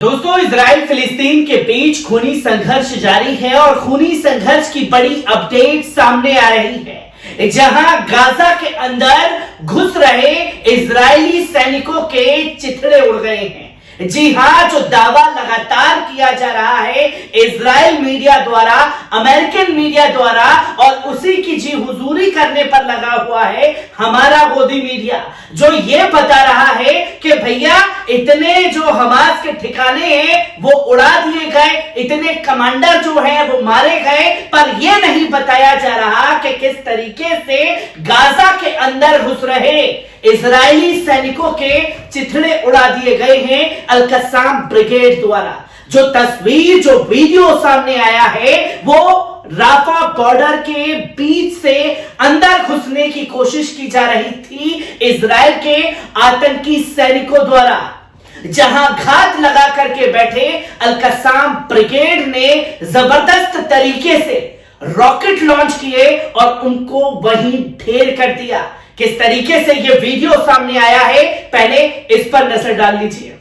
दोस्तों, इजराइल फिलिस्तीन के बीच खूनी संघर्ष जारी है और खूनी संघर्ष की बड़ी अपडेट सामने आ रही है, जहां गाजा के अंदर घुस रहे इजरायली सैनिकों के चिथड़े उड़ गए हैं। जी हां, जो दावा लगातार किया जा रहा है इजराइल मीडिया द्वारा, अमेरिकन मीडिया द्वारा, और उसी की जी हुजूरी करने पर लगा हुआ है हमारा गोदी मीडिया, जो ये बता रहा है कि भैया इतने जो हमास के ठिकाने हैं वो उड़ा दिए गए, इतने कमांडर जो हैं वो मारे गए, पर यह नहीं बताया जा रहा कि किस तरीके से गाजा के अंदर घुस रहे इजरायली सैनिकों के चिथड़े उड़ा दिए गए हैं अल-कस्साम ब्रिगेड द्वारा। जो तस्वीर, जो वीडियो सामने आया है वो राफा बॉर्डर के बीच से अंदर घुसने की कोशिश की जा रही थी इजराइल के आतंकी सैनिकों द्वारा, जहां घात लगा करके बैठे अल-कस्साम ब्रिगेड ने जबरदस्त तरीके से रॉकेट लॉन्च किए और उनको वहीं ढेर कर दिया। किस तरीके से यह वीडियो सामने आया है, पहले इस पर नजर डाल लीजिए।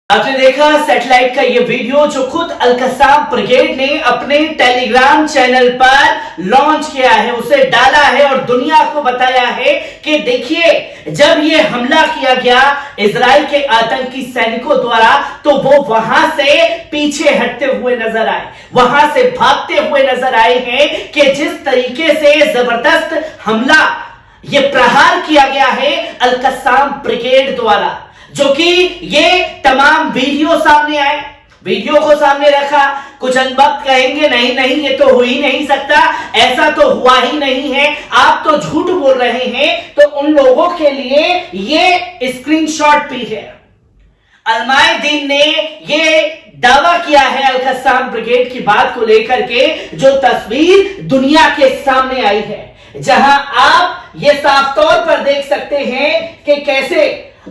आपने देखा सैटेलाइट का ये वीडियो जो खुद अल-कस्साम ब्रिगेड ने अपने टेलीग्राम चैनल पर लॉन्च किया है, उसे डाला है और दुनिया को बताया है कि देखिए, जब ये हमला किया गया इजराइल के आतंकी सैनिकों द्वारा तो वो वहां से पीछे हटते हुए नजर आए, वहां से भागते हुए नजर आए हैं कि जिस तरीके से जबरदस्त हमला ये प्रहार किया गया है अल-कस्साम ब्रिगेड द्वारा, जो कि ये तमाम वीडियो सामने आए, वीडियो को सामने रखा। कुछ अनबख्त कहेंगे नहीं नहीं ये तो हो ही नहीं सकता, ऐसा तो हुआ ही नहीं है, आप तो झूठ बोल रहे हैं, तो उन लोगों के लिए ये स्क्रीनशॉट भी है। अलमायदीन ने ये दावा किया है अल-कस्साम ब्रिगेड की बात को लेकर के, जो तस्वीर दुनिया के सामने आई है, जहां आप ये साफ तौर पर देख सकते हैं कि कैसे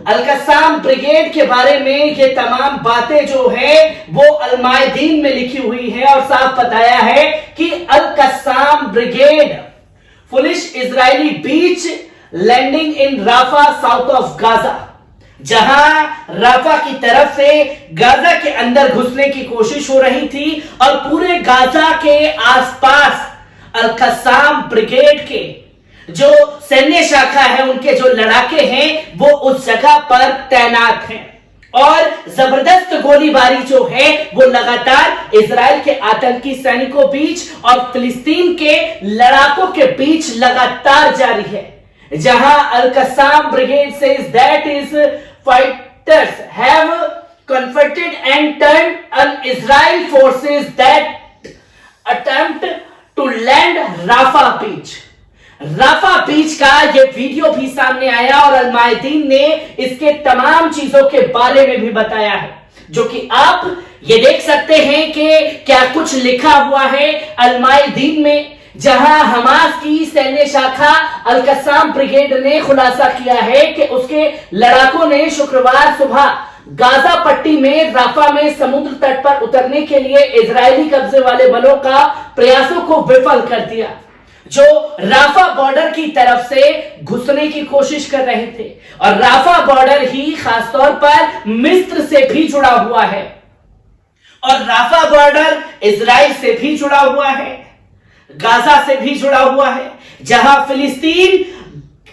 अल-कस्साम ब्रिगेड के बारे में ये तमाम बातें जो है वो अलमायदीन में लिखी हुई है और साफ बताया है कि Al-Qassam brigade foolish Israeli beach landing in Rafah south of Gaza, जहां राफा की तरफ से गाजा के अंदर घुसने की कोशिश हो रही थी और पूरे गाजा के आसपास अल-कस्साम ब्रिगेड के जो सैन्य शाखा है, उनके जो लड़ाके हैं वो उस जगह पर तैनात हैं और जबरदस्त गोलीबारी जो है वो लगातार इजराइल के आतंकी सैनिकों बीच और फिलिस्तीन के लड़ाकों के बीच लगातार जारी है, जहां Al-Qassam brigade says that is fighters have converted and turned on Israel forces that attempt to land Rafah beach. Rafah beach का ये वीडियो भी सामने आया और अलमायदीन ने इसके तमाम चीजों के बारे में भी बताया है, जो कि आप ये देख सकते हैं कि क्या कुछ लिखा हुआ है अलमायदीन में, जहां हमास की सैन्य शाखा अल-कस्साम ब्रिगेड ने खुलासा किया है कि उसके लड़ाकों ने शुक्रवार सुबह गाजा पट्टी में राफा में समुद्र तट पर उतरने के लिए इजरायली कब्जे वाले बलों का प्रयासों को विफल कर दिया, जो राफा बॉर्डर की तरफ से घुसने की कोशिश कर रहे थे। और राफा बॉर्डर ही खासतौर पर मिस्र से भी जुड़ा हुआ है और राफा बॉर्डर इजराइल से भी जुड़ा हुआ है, गाजा से भी जुड़ा हुआ है, जहां फिलिस्तीन,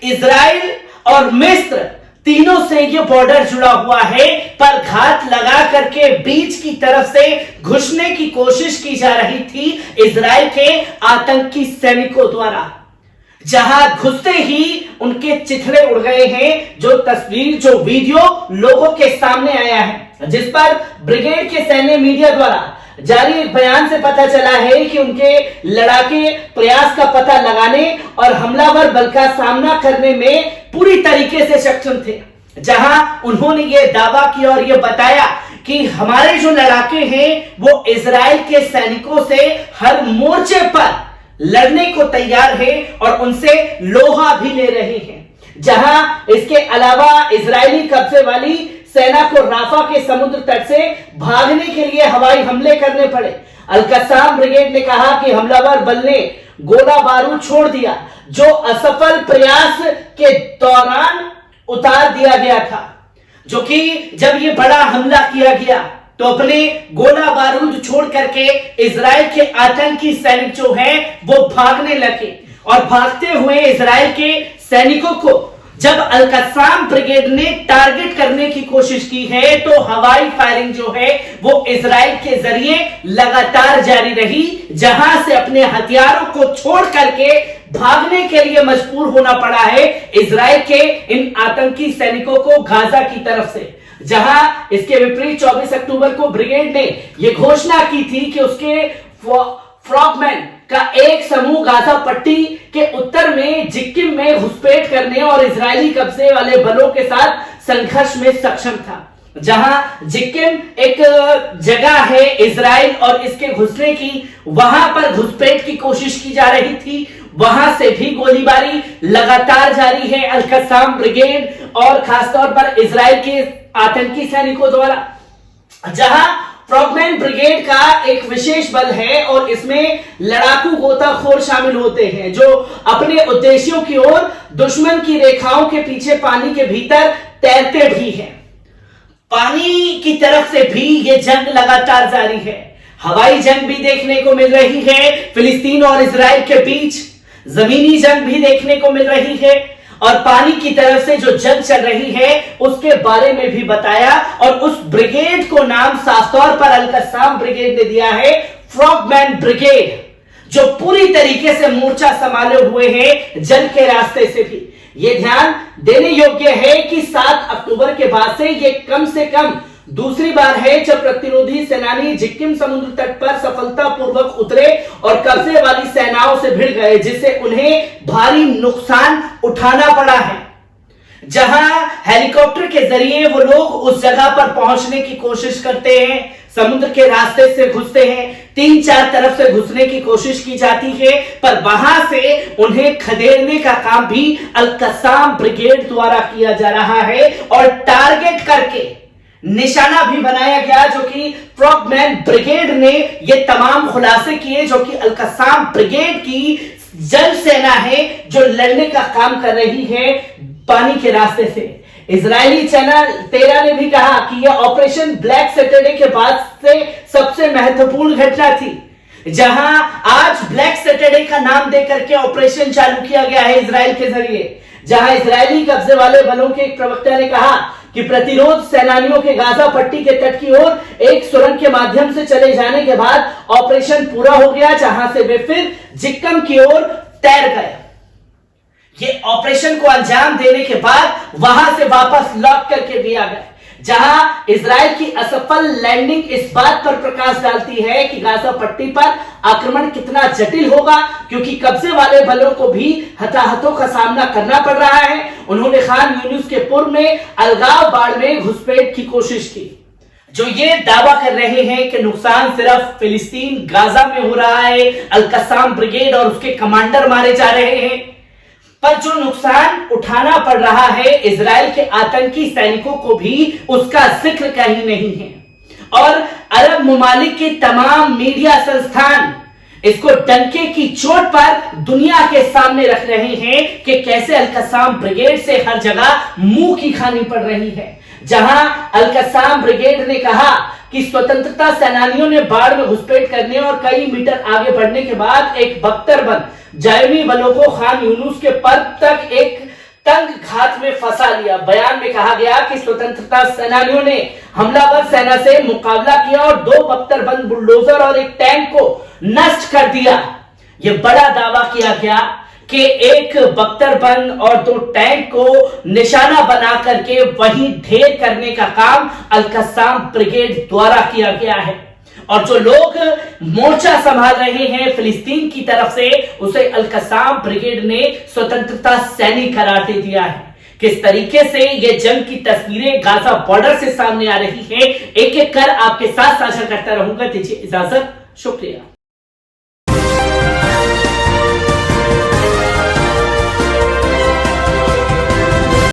इजराइल और मिस्र तीनों से ये बॉर्डर जुड़ा हुआ है, पर घात लगा करके बीच की तरफ से घुसने की कोशिश की जा रही थी इजराइल के आतंकी सैनिकों द्वारा, जहां घुसते ही उनके चिथड़े उड़ गए हैं। जो तस्वीर, जो वीडियो लोगों के सामने आया है, जिस पर ब्रिगेड के सैन्य मीडिया द्वारा जारी एक बयान से पता चला है कि उनके लड़ाके प्रयास का पता लगाने और हमलावर बल का सामना करने में पूरी तरीके से सक्षम थे, जहां उन्होंने ये दावा किया और ये बताया कि हमारे जो लड़ाके हैं वो इजराइल के सैनिकों से हर मोर्चे पर लड़ने को तैयार है और उनसे लोहा भी ले रहे हैं, जहां इसके अलावा इजरायली कब्जे वाली सेना को राफा के समुद्र तट से भागने के लिए हवाई हमले करने पड़े। अल-कस्साम ब्रिगेड ने कहा कि हमलावर बल ने गोला बारूद छोड़ दिया, जो असफल प्रयास के दौरान उतार दिया गया था। जो कि जब ये बड़ा हमला किया गया तो अपने गोला बारूद छोड़ करके इजराइल के आतंकी सैनिक जो हैं वो भागने लगे, और भागते हुए इजराइल के सैनिकों को जब अल-कस्साम ब्रिगेड ने टारगेट करने की कोशिश की है तो हवाई फायरिंग जो है वो इजराइल के जरिए लगातार जारी रही, जहां से अपने हथियारों को छोड़ करके भागने के लिए मजबूर होना पड़ा है इजराइल के इन आतंकी सैनिकों को गाजा की तरफ से। जहां इसके विपरीत 24 अक्टूबर को ब्रिगेड ने यह घोषणा की थी कि उसके फ्रॉगमैन का एक समूह गाजा पट्टी के उत्तर में जिक्किम में घुसपैठ करने और इजरायली कब्जे वाले बलों के साथ संघर्ष में सक्षम था। जहां जिक्किम एक जगह है इजराइल और इसके घुसने की, वहां पर घुसपैठ की कोशिश की जा रही थी, वहां से भी गोलीबारी लगातार जारी है अल-कस्साम ब्रिगेड और खासतौर पर इजराइल के आतंकी सैनिकों द्वारा। जहां फ्रॉगमैन ब्रिगेड का एक विशेष बल है और इसमें लड़ाकू गोताखोर शामिल होते हैं जो अपने उद्देश्यों की ओर दुश्मन की रेखाओं के पीछे पानी के भीतर तैरते भी हैं। पानी की तरफ से भी यह जंग लगातार जारी है। हवाई जंग भी देखने को मिल रही है फिलिस्तीन और इजराइल के बीच, जमीनी जंग भी देखने को मिल रही है, और पानी की तरफ से जो जंग चल रही है उसके बारे में भी बताया। और उस ब्रिगेड को नाम साफ तौर पर अल-कस्साम ब्रिगेड ने दिया है फ्रॉगमैन ब्रिगेड, जो पूरी तरीके से मोर्चा संभाले हुए हैं जंग के रास्ते से भी। यह ध्यान देने योग्य है कि 7 अक्टूबर के बाद से यह कम से कम दूसरी बार है जब प्रतिरोधी सेनानी जिक्किम समुद्र तट पर सफलतापूर्वक उतरे और कब्जे वाली सेनाओं से भिड़ गए, जिससे उन्हें भारी नुकसान उठाना पड़ा है। जहां हेलीकॉप्टर के जरिए वो लोग उस जगह पर पहुंचने की कोशिश करते हैं, समुद्र के रास्ते से घुसते हैं, 3-4 तरफ से घुसने की कोशिश की जाती है, पर वहां से उन्हें खदेड़ने का काम भी अल-कस्साम ब्रिगेड द्वारा किया जा रहा है और टारगेट करके निशाना भी बनाया गया, जो कि फ्रॉगमैन ब्रिगेड ने ये तमाम खुलासे किए, जो कि अल-कस्साम ब्रिगेड की जल सेना है जो लड़ने का काम कर रही है पानी के रास्ते से। इजरायली चैनल 13 ने भी कहा कि यह ऑपरेशन ब्लैक सैटरडे के बाद से सबसे महत्वपूर्ण घटना थी, जहां आज ब्लैक सैटरडे का नाम देकर के ऑपरेशन चालू किया गया है इजराइल के जरिए। जहां इजरायली कब्जे वाले बलों के एक प्रवक्ता ने कहा कि प्रतिरोध सेनानियों के गाजा पट्टी के तट की ओर एक सुरंग के माध्यम से चले जाने के बाद ऑपरेशन पूरा हो गया, जहां से वे फिर जिक्कम की ओर तैर गए। ये ऑपरेशन को अंजाम देने के बाद वहां से वापस लौट करके भी आ गए, जहां इजराइल की असफल लैंडिंग इस बात पर प्रकाश डालती है कि गाजा पट्टी पर आक्रमण कितना जटिल होगा, क्योंकि कब्जे वाले बलों को भी हताहतों का सामना करना पड़ रहा है। उन्होंने खान यूनिस के पूर्व में अलगाव बाड़ में घुसपैठ की कोशिश की। जो ये दावा कर रहे हैं कि नुकसान सिर्फ फिलिस्तीन गाजा में हो रहा है, अल-कस्साम ब्रिगेड और उसके कमांडर मारे जा रहे हैं, पर जो नुकसान उठाना पड़ रहा है इजराइल के आतंकी सैनिकों को भी उसका जिक्र कहीं नहीं है। और अरब ममालिक के तमाम मीडिया संस्थान इसको डंके की चोट पर दुनिया के सामने रख रहे हैं कि कैसे अल-कस्साम ब्रिगेड से हर जगह मुंह की खानी पड़ रही है। जहां अल-कस्साम ब्रिगेड ने कहा कि स्वतंत्रता सेनानियों ने बाढ़ में घुसपैठ करने और कई मीटर आगे बढ़ने के बाद एक बख्तरबंद जायमी बलों को खान यूनुस के पर्वत तक एक तंग घात में फंसा लिया। बयान में कहा गया कि स्वतंत्रता सेनानियों ने हमलावर सेना से मुकाबला किया और 2 बख्तरबंद बुलडोजर और एक टैंक को नष्ट कर दिया। यह बड़ा दावा किया गया कि एक बख्तरबंद और 2 टैंक को निशाना बना करके वहीं ढेर करने का काम अल-कस्साम ब्रिगेड द्वारा किया गया है। और जो लोग मोर्चा संभाल रहे हैं फिलिस्तीन की तरफ से, उसे अल-कस्साम ब्रिगेड ने स्वतंत्रता सैनिक करार दे दिया है। किस तरीके से ये जंग की तस्वीरें गाजा बॉर्डर से सामने आ रही है, एक एक कर आपके साथ साझा करता रहूंगा। दीजिए इजाजत, शुक्रिया।